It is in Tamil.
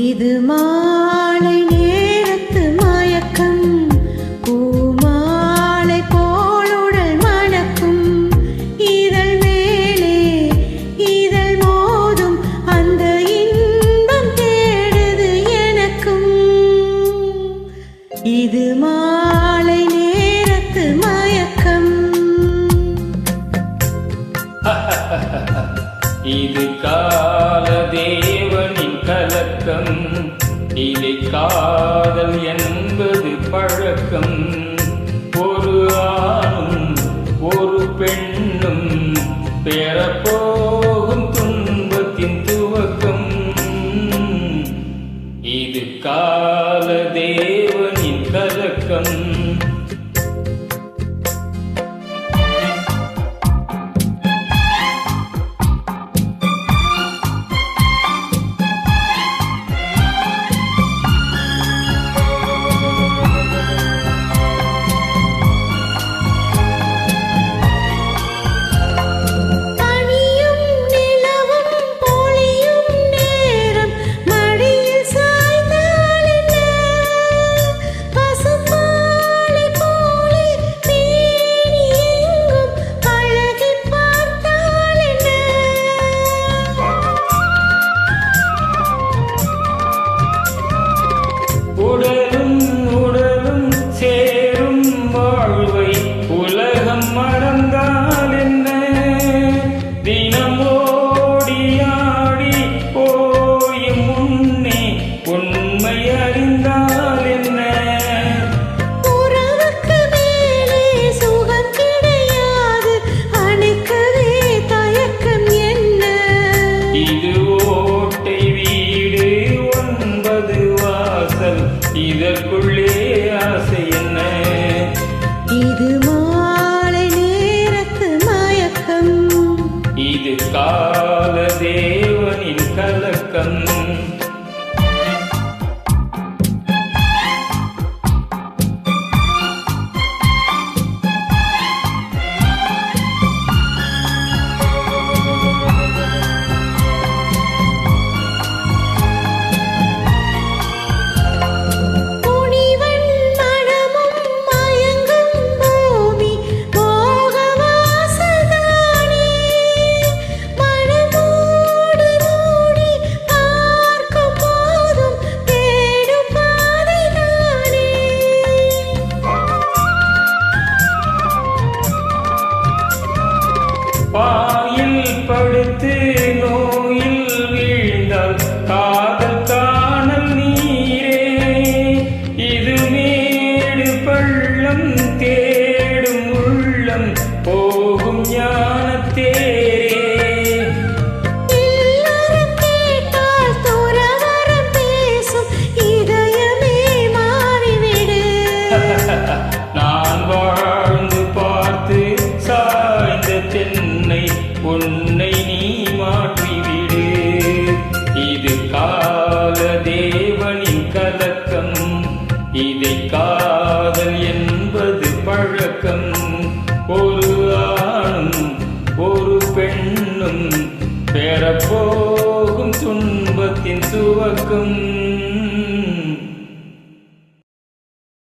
இது மாலை நேரத்து மயக்கம், பூமாலை போலுடல் மணக்கும், இதழ் மேலே இதழ் மோதும் அந்த இன்பம் தேடுது எனக்கும். இது மாலை நேரத்து மயக்கம். இது கால தேவனின் கலக்கம், இதை காதல் என்பது பழக்கம். ஒரு ஆணும் ஒரு பெண்ணும் பெறப்போகும் துன்பத்தின் துவக்கம். இது கால தேவனின் கலக்கம். உடலும் உடலும் சேரும் வாழ்வை உலகம் மறந்தால் என்ன? தினம் ஓடியாடி போயும் முன்னே உண்மை அறிந்தால் என்ன? உறவுக்கு மேலே சுகம் கிடையாது, அணைக்கவே தயக்கம் என்ன? இது ஓட்டை வீடு 9 வாசல், இதற்குள்ளே ஆசை என்ன? இது மாலை நேரத்து மயக்கம். இது கால தேவனின் கலக்கம். பாயில் படுத்து நோயில் வீழ்ந்தால் காதல் காணல் நீரே. இது மேடு பள்ளம் தேடும் உள்ளம் போகும் ஞானத்தேரே. எல்லாரும் கேட்டால் துறவறம் பேசும் இதயமே மாறிவிடு. நான் வாழ்ந்து பார்த்து சாய்ந்த தென்னை உன்னை நீ மாற்றிவிடு. இது கால தேவனின் கலக்கம், இதை காதல் என்பது பழக்கம். ஒரு ஆணும் ஒரு பெண்ணும் பெறப்போகும் துன்பத்தின் துவக்கம்.